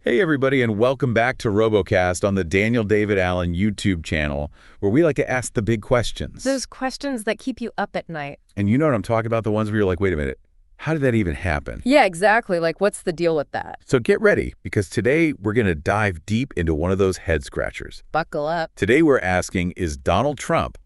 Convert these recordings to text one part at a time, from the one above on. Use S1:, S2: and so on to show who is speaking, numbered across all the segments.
S1: Hey everybody, and welcome back to RoboCast on the Daniel David Allen YouTube channel, where we like to ask the big questions.
S2: Those questions that keep you up at night.
S1: And you know what I'm talking about, the ones where you're like, wait a minute, how did that even happen?
S2: Yeah, exactly. Like, what's the deal with that?
S1: So get ready, because today we're going to dive deep into one of those head scratchers.
S2: Buckle up.
S1: Today we're asking, is Donald Trump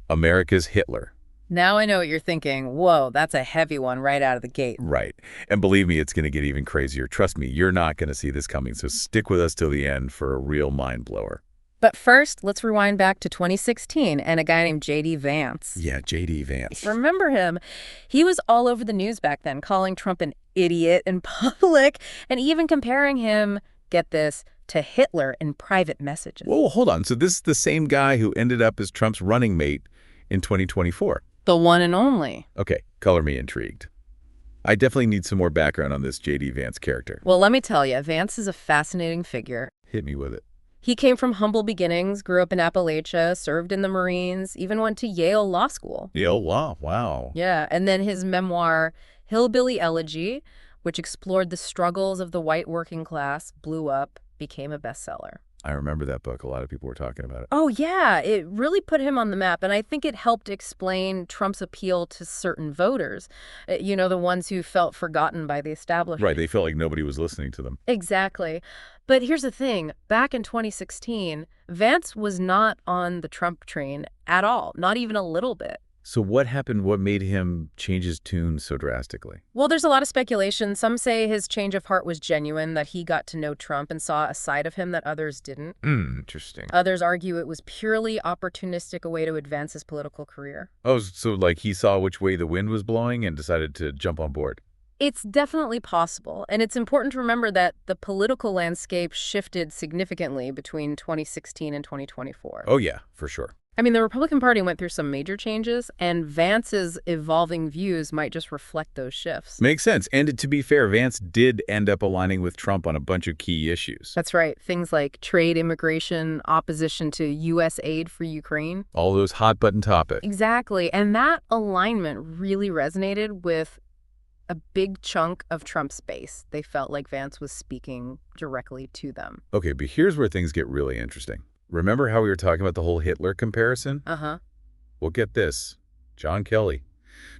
S1: America's Hitler?
S2: Now I know what you're thinking. Whoa, that's a heavy one right out of the gate.
S1: Right. And believe me, it's going to get even crazier. Trust me, you're not going to see this coming, so stick with us till the end for a real mind blower.
S2: But first, let's rewind back to 2016 and a guy named J.D. Vance.
S1: Yeah, J.D. Vance.
S2: Remember him? He was all over the news back then, calling Trump an idiot in public and even comparing him, get this, to Hitler in private messages.
S1: Whoa, hold on. So this is the same guy who ended up as Trump's running mate in 2024.
S2: The one and only.
S1: Okay, color me intrigued. I definitely need some more background on this J.D. Vance character.
S2: Well, let me tell you, Vance is a fascinating figure.
S1: Hit me with it.
S2: He came from humble beginnings, grew up in Appalachia, served in the Marines, even went to Yale Law School.
S1: Yale Law, wow.
S2: Yeah, and then his memoir, Hillbilly Elegy, which explored the struggles of the white working class, blew up, became a bestseller.
S1: I remember that book. A lot of people were talking about it.
S2: Oh, yeah, it really put him on the map, and I think it helped explain Trump's appeal to certain voters, you know, the ones who felt forgotten by the establishment.
S1: Right, they felt like nobody was listening to them.
S2: Exactly. But here's the thing. Back in 2016, Vance was not on the Trump train at all, not even a little bit.
S1: So what happened? What made him change his tune so drastically?
S2: Well, there's a lot of speculation. Some say his change of heart was genuine, that he got to know Trump and saw a side of him that others didn't.
S1: Interesting.
S2: Others argue it was purely opportunistic, a way to advance his political career.
S1: Oh, so like he saw which way the wind was blowing and decided to jump on board.
S2: It's definitely possible, and it's important to remember that the political landscape shifted significantly between 2016 and 2024.
S1: Oh yeah, for sure.
S2: I mean, the Republican Party went through some major changes, and Vance's evolving views might just reflect those shifts.
S1: Makes sense. And to be fair, Vance did end up aligning with Trump on a bunch of key issues.
S2: That's right. Things like trade, immigration, opposition to U.S. aid for Ukraine.
S1: All those hot-button topics.
S2: Exactly. And that alignment really resonated with a big chunk of Trump's base. They felt like Vance was speaking directly to them.
S1: Okay, but here's where things get really interesting. Remember how we were talking about the whole Hitler comparison?
S2: Uh-huh.
S1: Well, get this. John Kelly,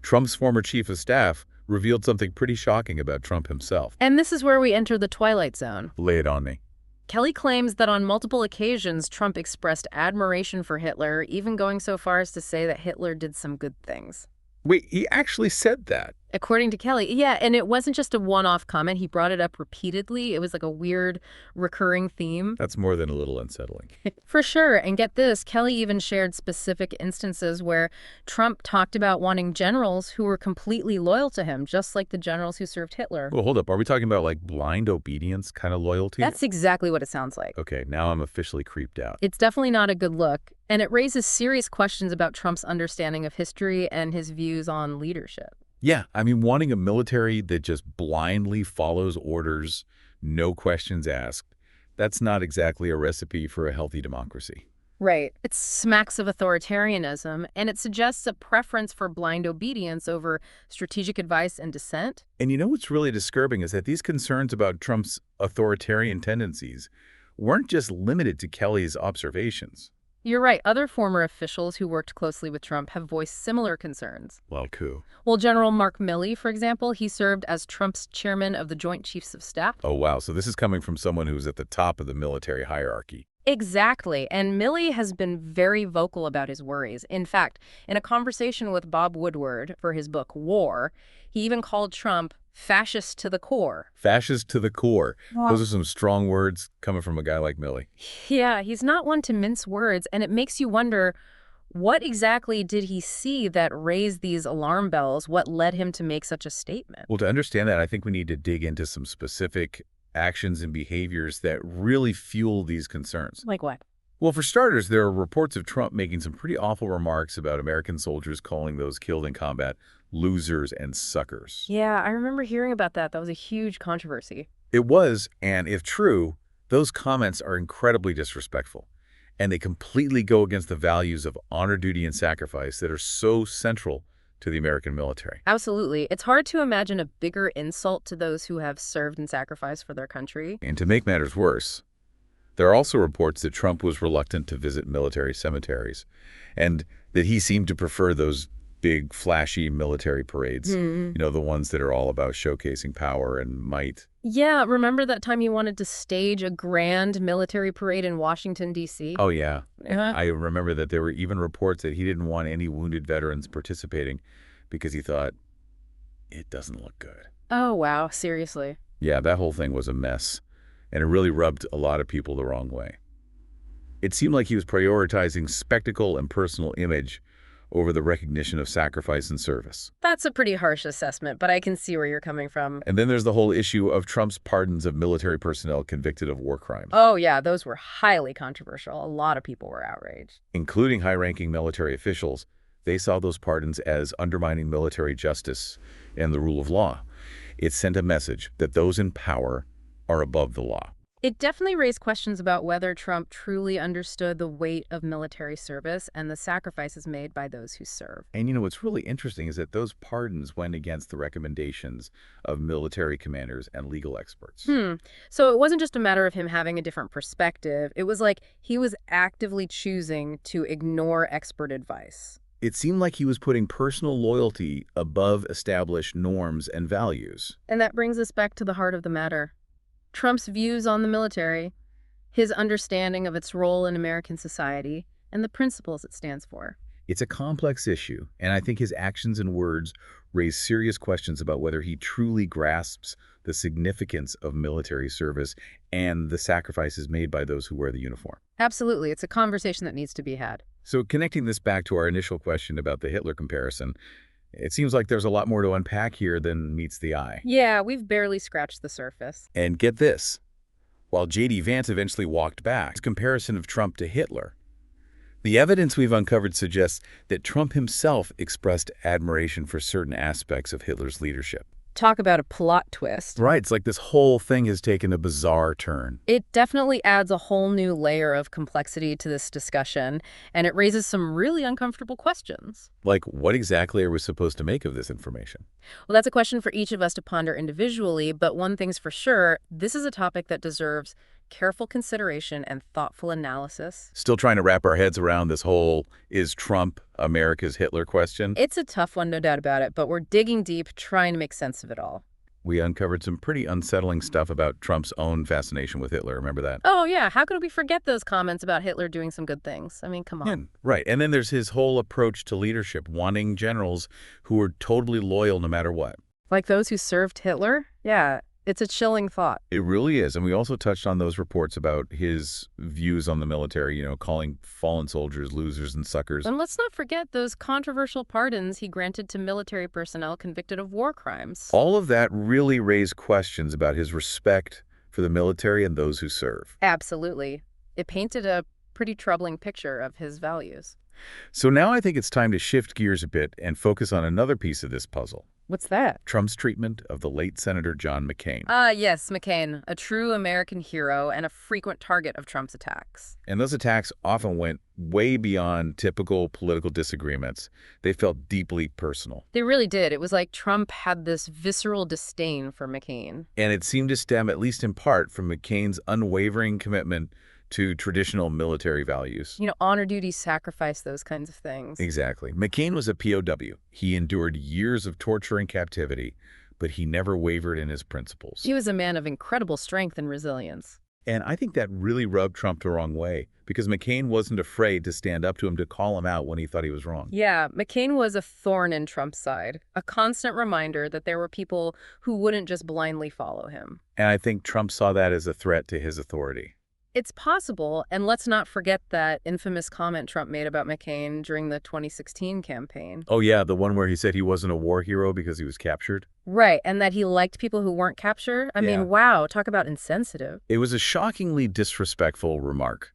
S1: Trump's former chief of staff, revealed something pretty shocking about Trump himself.
S2: And this is where we enter the twilight zone.
S1: Lay it on me.
S2: Kelly claims that on multiple occasions, Trump expressed admiration for Hitler, even going so far as to say that Hitler did some good things.
S1: Wait, he actually said that?
S2: According to Kelly, yeah, and it wasn't just a one-off comment. He brought it up repeatedly. It was like a weird recurring theme.
S1: That's more than a little unsettling.
S2: For sure. And get this, Kelly even shared specific instances where Trump talked about wanting generals who were completely loyal to him, just like the generals who served Hitler.
S1: Well, hold up. Are we talking about like blind obedience kind of loyalty?
S2: That's exactly what it sounds like.
S1: Okay, now I'm officially creeped out.
S2: It's definitely not a good look, and it raises serious questions about Trump's understanding of history and his views on leadership.
S1: Yeah, I mean, wanting a military that just blindly follows orders, no questions asked, that's not exactly a recipe for a healthy democracy.
S2: Right. It smacks of authoritarianism, and it suggests a preference for blind obedience over strategic advice and dissent.
S1: And you know what's really disturbing is that these concerns about Trump's authoritarian tendencies weren't just limited to Kelly's observations.
S2: You're right. Other former officials who worked closely with Trump have voiced similar concerns.
S1: Well, cool.
S2: Well, General Mark Milley, for example, he served as Trump's chairman of the Joint Chiefs of Staff.
S1: Oh, wow. So this is coming from someone who's at the top of the military hierarchy.
S2: Exactly. And Milley has been very vocal about his worries. In fact, in a conversation with Bob Woodward for his book War, he even called Trump fascist to the core.
S1: Fascist to the core. Those are some strong words coming from a guy like Milley.
S2: Yeah, he's not one to mince words, and it makes you wonder, what exactly did he see that raised these alarm bells? What led him to make such a statement?
S1: Well, to understand that, I think we need to dig into some specific actions and behaviors that really fuel these concerns.
S2: Like what?
S1: Well, for starters, there are reports of Trump making some pretty awful remarks about American soldiers, calling those killed in combat losers and suckers.
S2: Yeah, I remember hearing about that. That was a huge controversy.
S1: It was, and if true, those comments are incredibly disrespectful, and they completely go against the values of honor, duty, and sacrifice that are so central to the American military.
S2: Absolutely. It's hard to imagine a bigger insult to those who have served and sacrificed for their country.
S1: And to make matters worse, there are also reports that Trump was reluctant to visit military cemeteries and that he seemed to prefer those big, flashy military parades, the ones that are all about showcasing power and might.
S2: Yeah, remember that time he wanted to stage a grand military parade in Washington, D.C.?
S1: Oh, yeah.
S2: Yeah.
S1: I remember that there were even reports that he didn't want any wounded veterans participating because he thought, it doesn't look good.
S2: Oh, wow. Seriously.
S1: Yeah, that whole thing was a mess, and it really rubbed a lot of people the wrong way. It seemed like he was prioritizing spectacle and personal image over the recognition of sacrifice and service.
S2: That's a pretty harsh assessment, but I can see where you're coming from.
S1: And then there's the whole issue of Trump's pardons of military personnel convicted of war crimes,
S2: Oh, yeah, those were highly controversial. A lot of people were outraged.
S1: including high-ranking military officials. They saw those pardons as undermining military justice and the rule of law. It sent a message that those in power are above the law.
S2: It definitely raised questions about whether Trump truly understood the weight of military service and the sacrifices made by those who serve.
S1: And what's really interesting is that those pardons went against the recommendations of military commanders and legal experts.
S2: So it wasn't just a matter of him having a different perspective. It was like he was actively choosing to ignore expert advice.
S1: It seemed like he was putting personal loyalty above established norms and values.
S2: And that brings us back to the heart of the matter. Trump's views on the military, his understanding of its role in American society, and the principles it stands for.
S1: It's a complex issue, and I think his actions and words raise serious questions about whether he truly grasps the significance of military service and the sacrifices made by those who wear the uniform.
S2: Absolutely. It's a conversation that needs to be had.
S1: So connecting this back to our initial question about the Hitler comparison, it seems like there's a lot more to unpack here than meets the eye.
S2: Yeah, we've barely scratched the surface.
S1: And get this, while J.D. Vance eventually walked back his comparison of Trump to Hitler, the evidence we've uncovered suggests that Trump himself expressed admiration for certain aspects of Hitler's leadership.
S2: Talk about a plot twist.
S1: Right, it's like this whole thing has taken a bizarre turn.
S2: It definitely adds a whole new layer of complexity to this discussion, and it raises some really uncomfortable questions.
S1: Like, what exactly are we supposed to make of this information?
S2: Well, that's a question for each of us to ponder individually, but one thing's for sure, this is a topic that deserves careful consideration and thoughtful analysis.
S1: Still trying to wrap our heads around this whole, is Trump America's Hitler question?
S2: It's a tough one, no doubt about it, but we're digging deep, trying to make sense of it all.
S1: We uncovered some pretty unsettling stuff about Trump's own fascination with Hitler. Remember that?
S2: Oh, yeah. How could we forget those comments about Hitler doing some good things? I mean, come on.
S1: Yeah, right. And then there's his whole approach to leadership, wanting generals who are totally loyal no matter what.
S2: Like those who served Hitler? Yeah. It's a chilling thought.
S1: It really is. And we also touched on those reports about his views on the military, calling fallen soldiers losers and suckers.
S2: And let's not forget those controversial pardons he granted to military personnel convicted of war crimes.
S1: All of that really raised questions about his respect for the military and those who serve.
S2: Absolutely. It painted a pretty troubling picture of his values.
S1: So now I think it's time to shift gears a bit and focus on another piece of this puzzle.
S2: What's that?
S1: Trump's treatment of the late Senator John McCain.
S2: Yes, McCain, a true American hero and a frequent target of Trump's attacks.
S1: And those attacks often went way beyond typical political disagreements. They felt deeply personal.
S2: They really did. It was like Trump had this visceral disdain for McCain.
S1: And it seemed to stem, at least in part, from McCain's unwavering commitment to traditional military values.
S2: Honor duty, sacrifice, those kinds of things.
S1: Exactly. McCain was a POW. He endured years of torture and captivity, but he never wavered in his principles.
S2: He was a man of incredible strength and resilience.
S1: And I think that really rubbed Trump the wrong way, because McCain wasn't afraid to stand up to him, to call him out when he thought he was wrong.
S2: Yeah, McCain was a thorn in Trump's side, a constant reminder that there were people who wouldn't just blindly follow him.
S1: And I think Trump saw that as a threat to his authority.
S2: It's possible, and let's not forget that infamous comment Trump made about McCain during the 2016 campaign.
S1: Oh, yeah, the one where he said he wasn't a war hero because he was captured?
S2: Right, and that he liked people who weren't captured? I mean, wow, talk about insensitive.
S1: It was a shockingly disrespectful remark,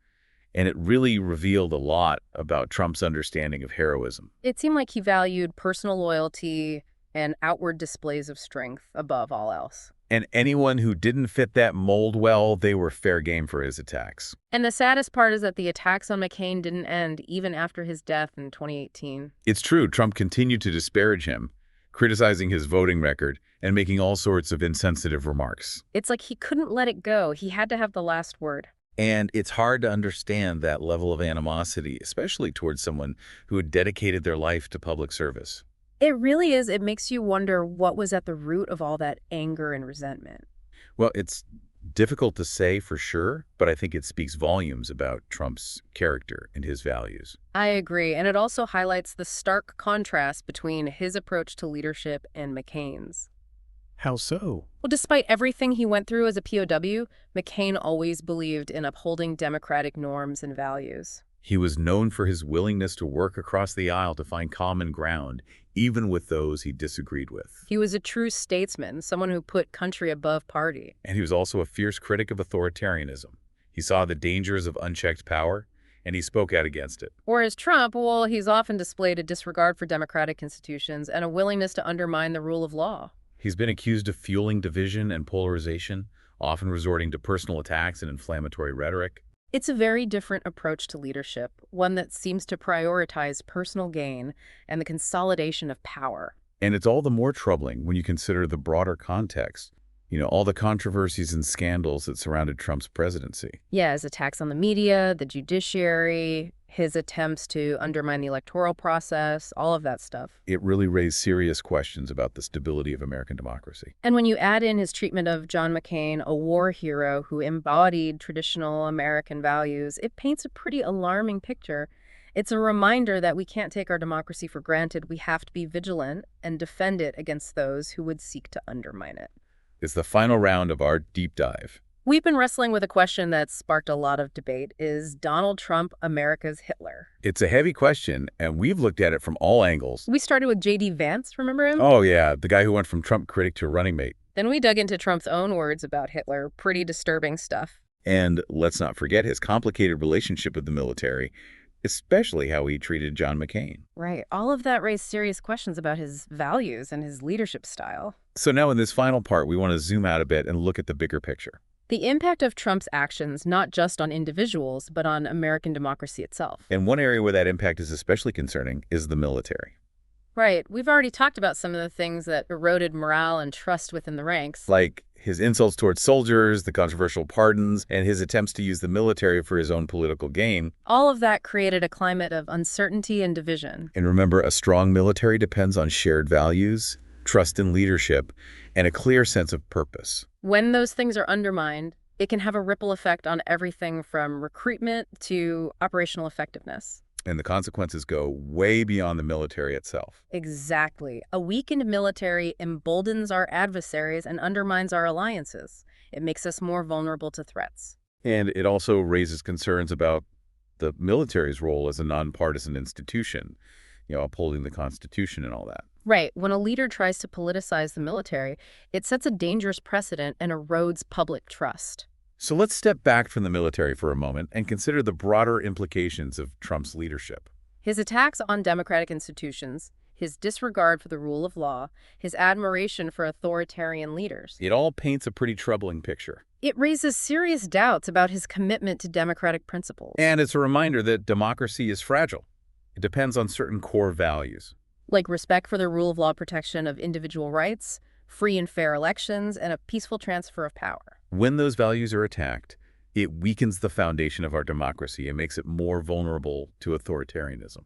S1: and it really revealed a lot about Trump's understanding of heroism.
S2: It seemed like he valued personal loyalty and outward displays of strength above all else.
S1: And anyone who didn't fit that mold well, they were fair game for his attacks.
S2: And the saddest part is that the attacks on McCain didn't end even after his death in 2018.
S1: It's true, Trump continued to disparage him, criticizing his voting record and making all sorts of insensitive remarks.
S2: It's like he couldn't let it go. He had to have the last word.
S1: And it's hard to understand that level of animosity, especially towards someone who had dedicated their life to public service.
S2: It really is. It makes you wonder what was at the root of all that anger and resentment.
S1: Well, it's difficult to say for sure, but I think it speaks volumes about Trump's character and his values.
S2: I agree. And it also highlights the stark contrast between his approach to leadership and McCain's.
S1: How so?
S2: Well, despite everything he went through as a POW, McCain always believed in upholding democratic norms and values.
S1: He was known for his willingness to work across the aisle to find common ground, even with those he disagreed with.
S2: He was a true statesman, someone who put country above party.
S1: And he was also a fierce critic of authoritarianism. He saw the dangers of unchecked power, and he spoke out against it.
S2: Whereas Trump, well, he's often displayed a disregard for democratic institutions and a willingness to undermine the rule of law.
S1: He's been accused of fueling division and polarization, often resorting to personal attacks and inflammatory rhetoric.
S2: It's a very different approach to leadership, one that seems to prioritize personal gain and the consolidation of power.
S1: And it's all the more troubling when you consider the broader context. All the controversies and scandals that surrounded Trump's presidency.
S2: Yeah, his attacks on the media, the judiciary, his attempts to undermine the electoral process, all of that stuff.
S1: It really raised serious questions about the stability of American democracy.
S2: And when you add in his treatment of John McCain, a war hero who embodied traditional American values, it paints a pretty alarming picture. It's a reminder that we can't take our democracy for granted. We have to be vigilant and defend it against those who would seek to undermine it.
S1: It's the final round of our deep dive.
S2: We've been wrestling with a question that's sparked a lot of debate. Is Donald Trump America's Hitler?
S1: It's a heavy question, and we've looked at it from all angles.
S2: We started with J.D. Vance, remember him?
S1: Oh, yeah, the guy who went from Trump critic to running mate.
S2: Then we dug into Trump's own words about Hitler. Pretty disturbing stuff.
S1: And let's not forget his complicated relationship with the military, especially how he treated John McCain.
S2: Right. All of that raised serious questions about his values and his leadership style.
S1: So now in this final part, we want to zoom out a bit and look at the bigger picture.
S2: The impact of Trump's actions, not just on individuals, but on American democracy itself.
S1: And one area where that impact is especially concerning is the military.
S2: Right. We've already talked about some of the things that eroded morale and trust within the ranks.
S1: Like his insults towards soldiers, the controversial pardons, and his attempts to use the military for his own political gain.
S2: All of that created a climate of uncertainty and division.
S1: And remember, a strong military depends on shared values, trust in leadership, and a clear sense of purpose.
S2: When those things are undermined, it can have a ripple effect on everything from recruitment to operational effectiveness.
S1: And the consequences go way beyond the military itself.
S2: Exactly. A weakened military emboldens our adversaries and undermines our alliances. It makes us more vulnerable to threats.
S1: And it also raises concerns about the military's role as a nonpartisan institution, upholding the Constitution and all that.
S2: Right. When a leader tries to politicize the military, it sets a dangerous precedent and erodes public trust.
S1: So let's step back from the military for a moment and consider the broader implications of Trump's leadership.
S2: His attacks on democratic institutions, his disregard for the rule of law, his admiration for authoritarian leaders.
S1: It all paints a pretty troubling picture.
S2: It raises serious doubts about his commitment to democratic principles.
S1: And it's a reminder that democracy is fragile. It depends on certain core values.
S2: Like respect for the rule of law, protection of individual rights, free and fair elections, and a peaceful transfer of power.
S1: When those values are attacked, it weakens the foundation of our democracy and makes it more vulnerable to authoritarianism.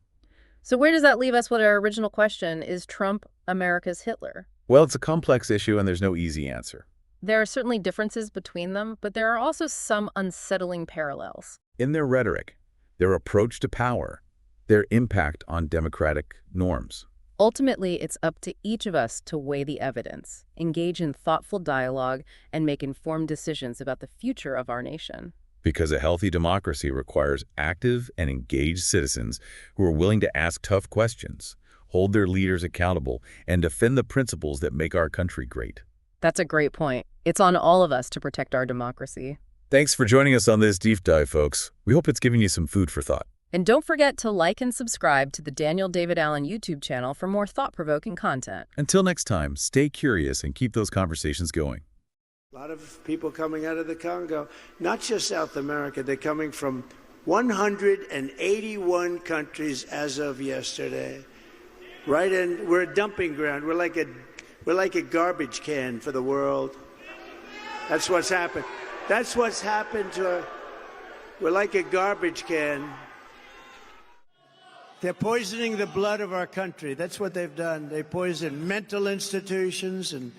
S2: So where does that leave us with our original question, is Trump America's Hitler?
S1: Well, it's a complex issue and there's no easy answer.
S2: There are certainly differences between them, but there are also some unsettling parallels.
S1: In their rhetoric, their approach to power, their impact on democratic norms.
S2: Ultimately, it's up to each of us to weigh the evidence, engage in thoughtful dialogue, and make informed decisions about the future of our nation.
S1: Because a healthy democracy requires active and engaged citizens who are willing to ask tough questions, hold their leaders accountable, and defend the principles that make our country great.
S2: That's a great point. It's on all of us to protect our democracy.
S1: Thanks for joining us on this deep dive, folks. We hope it's given you some food for thought.
S2: And don't forget to like and subscribe to the Daniel David Allen YouTube channel for more thought-provoking content.
S1: Until next time, stay curious and keep those conversations going.
S3: A lot of people coming out of the Congo, not just South America, they're coming from 181 countries as of yesterday. Right, and we're a dumping ground. We're like a garbage can for the world. That's what's happened. That's what's happened to. We're like a garbage can. They're poisoning the blood of our country. That's what they've done. They poison mental institutions and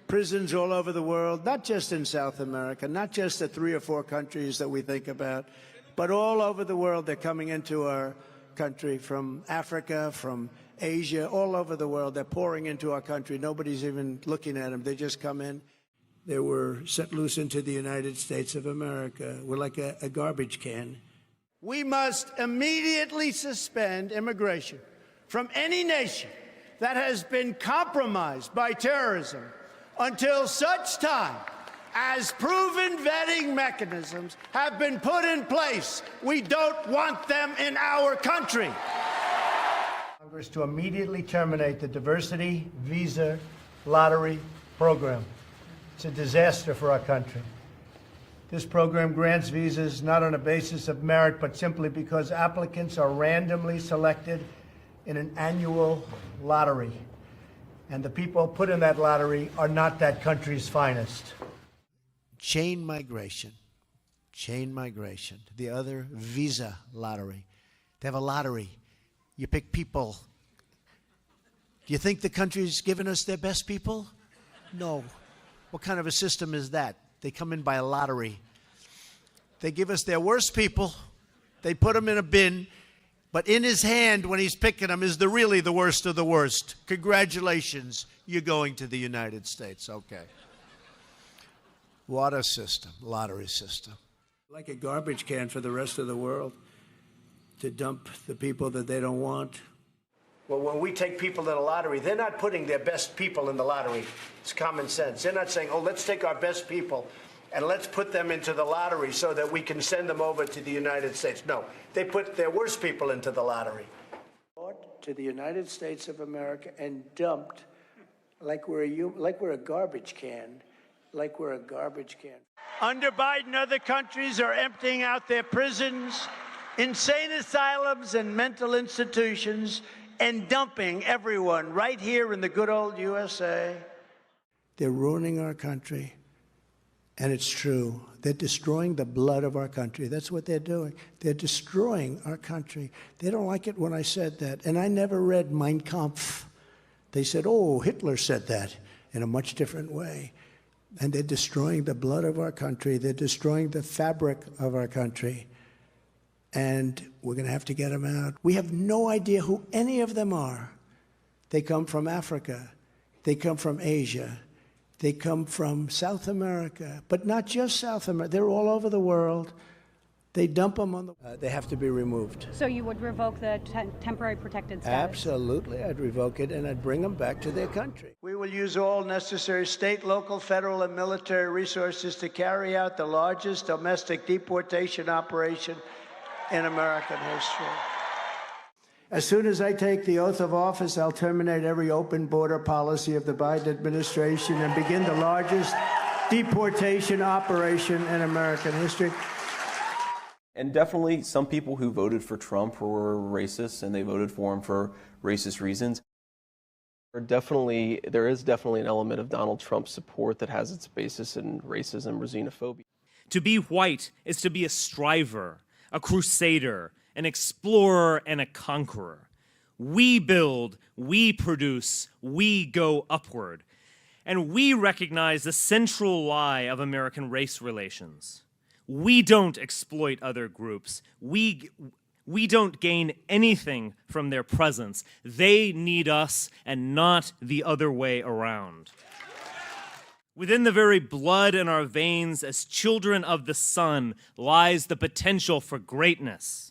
S3: prisons all over the world, not just in South America, not just the 3 or 4 countries that we think about, but all over the world. They're coming into our country from Africa, from Asia, all over the world. They're pouring into our country. Nobody's even looking at them. They just come in. They were set loose into the United States of America. We're like a garbage can. We must immediately suspend immigration from any nation that has been compromised by terrorism until such time as proven vetting mechanisms have been put in place. We don't want them in our country. Congress to immediately terminate the diversity visa lottery program. It's a disaster for our country. This program grants visas not on a basis of merit, but simply because applicants are randomly selected in an annual lottery. And the people put in that lottery are not that country's finest. Chain migration. The other visa lottery. They have a lottery. You pick people. Do you think the country's given us their best people? No. What kind of a system is that? They come in by a lottery. They give us their worst people. They put them in a bin. But in his hand, when he's picking them, is really the worst of the worst. Congratulations, you're going to the United States. Okay. What a system, lottery system. Like a garbage can for the rest of the world to dump the people that they don't want. Well, when we take people to the lottery, they're not putting their best people in the lottery. It's common sense. They're not saying, oh, let's take our best people and let's put them into the lottery so that we can send them over to the United States. No, they put their worst people into the lottery. Brought to the United States of America and dumped like we're a garbage can. Like we're a garbage can. Under Biden, other countries are emptying out their prisons, insane asylums, and mental institutions, and dumping everyone right here in the good old USA. They're ruining our country, and it's true. They're destroying the blood of our country. That's what they're doing. They're destroying our country. They don't like it when I said that, and I never read Mein Kampf. They said, oh, Hitler said that in a much different way. And they're destroying the blood of our country. They're destroying the fabric of our country. And we're going to have to get them out. We have no idea who any of them are. They come from Africa. They come from Asia. They come from South America. But not just South America. They're all over the world. They dump them on the... they have to be removed.
S4: So you would revoke the temporary protected status?
S3: Absolutely. I'd revoke it, and I'd bring them back to their country. We will use all necessary state, local, federal, and military resources to carry out the largest domestic deportation operation in American history. As soon as I take the oath of office, I'll terminate every open border policy of the Biden administration and begin the largest deportation operation in American history.
S5: And definitely some people who voted for Trump were racist, and they voted for him for racist reasons. There is definitely an element of Donald Trump's support that has its basis in racism or xenophobia.
S6: To be white is to be a striver, a crusader, an explorer, and a conqueror. We build, we produce, we go upward. And we recognize the central lie of American race relations. We don't exploit other groups. We don't gain anything from their presence. They need us and not the other way around. Within the very blood in our veins as children of the sun lies the potential for greatness.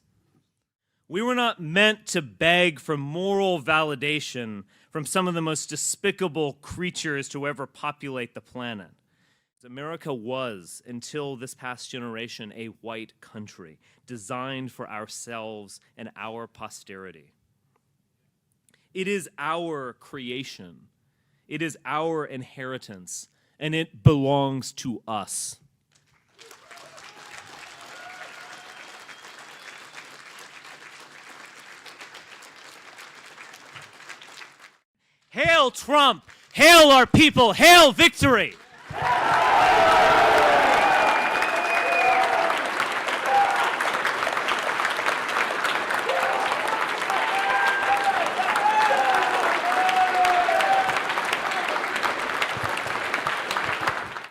S6: We were not meant to beg for moral validation from some of the most despicable creatures to ever populate the planet. America was, until this past generation, a white country designed for ourselves and our posterity. It is our creation. It is our inheritance. and it belongs to us. Hail Trump! Hail our people! Hail victory!